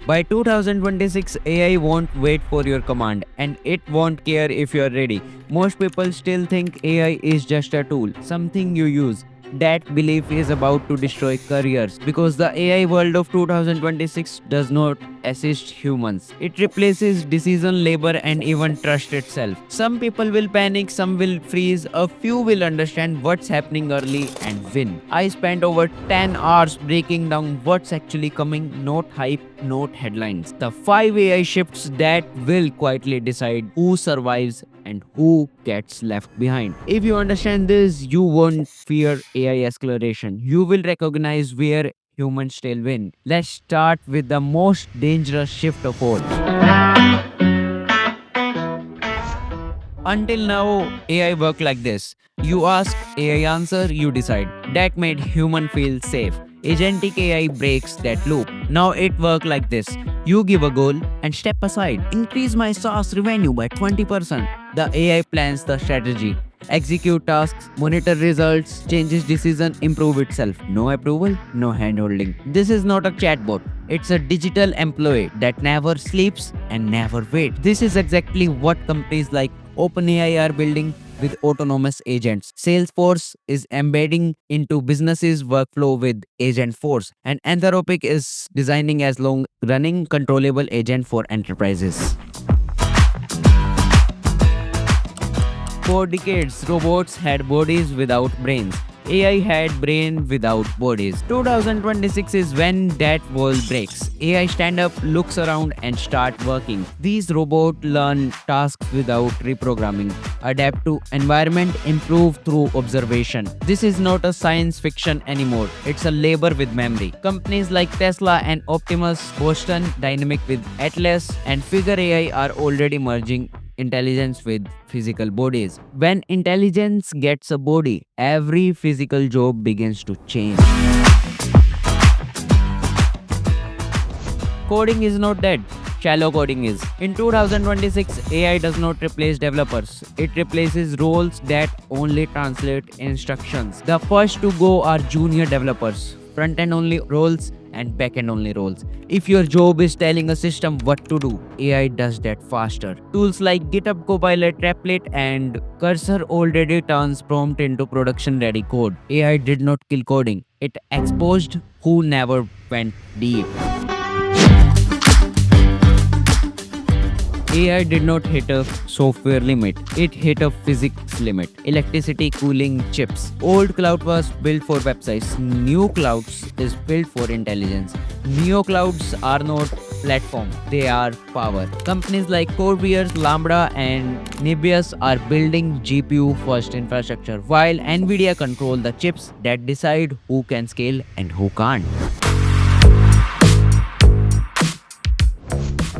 By 2026, AI won't wait for your command and it won't care if you're ready. Most people still think AI is just a tool, something you use. That belief is about to destroy careers because the AI world of 2026 does not assist humans. It replaces decision, labor, and even trust itself. Some people will panic, some will freeze, a few will understand what's happening early and win. I spent over 10 hours breaking down what's actually coming, not hype, not headlines. The 5 AI shifts that will quietly decide who survives and who gets left behind. If you understand this, you won't fear AI acceleration. You will recognize where humans still win. Let's start with the most dangerous shift of all. Until now, AI worked like this. You ask, AI answer, you decide. That made human feel safe. Agentic AI breaks that loop. Now it works like this. You give a goal and step aside. Increase my SaaS revenue by 20%. The AI plans the strategy. Execute tasks, monitor results, changes decision, improve itself. No approval, no handholding. This is not a chatbot. It's a digital employee that never sleeps and never waits. This is exactly what companies like OpenAI are building with autonomous agents. Salesforce is embedding into businesses workflow with Agentforce, and Anthropic is designing as long-running controllable agent for enterprises. For decades, robots had bodies without brains. AI had brain without bodies. 2026 is when that wall breaks. AI stand up, looks around and start working. These robots learn tasks without reprogramming, adapt to environment, improve through observation. This is not a science fiction anymore. It's a labor with memory. Companies like Tesla and Optimus, Boston Dynamic with Atlas and Figure AI are already merging intelligence with physical bodies. When intelligence gets a body, every physical job begins to change. Coding is not dead. Shallow coding is. In 2026, AI does not replace developers. It replaces roles that only translate instructions. The first to go are junior developers, front-end only roles and back-end only roles. If your job is telling a system what to do, AI does that faster. Tools like GitHub Copilot, Replit and Cursor already turns prompt into production-ready code. AI did not kill coding. It exposed who never went deep. AI did not hit a software limit, it hit a physics limit. Electricity, cooling, chips. Old cloud was built for websites, new clouds is built for intelligence. Neo clouds are not platform, they are power. Companies like Corvair, Lambda and Nebius are building GPU first infrastructure, while Nvidia control the chips that decide who can scale and who can't.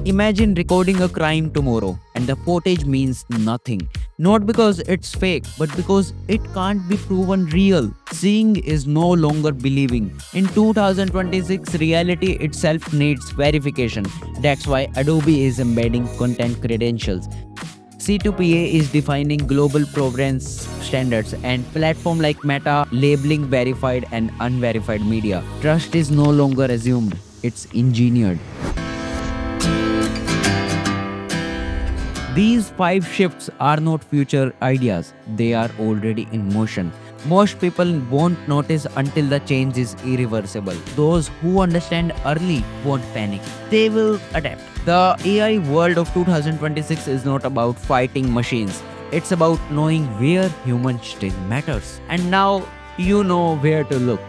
Imagine recording a crime tomorrow and the footage means nothing. Not because it's fake, but because it can't be proven real. Seeing is no longer believing. In 2026, reality itself needs verification. That's why Adobe is embedding content credentials. C2PA is defining global provenance standards and platform like Meta labeling verified and unverified media. Trust is no longer assumed, it's engineered. These 5 shifts are not future ideas, they are already in motion. Most people won't notice until the change is irreversible. Those who understand early won't panic, they will adapt. The AI world of 2026 is not about fighting machines, it's about knowing where human still matters. And now you know where to look.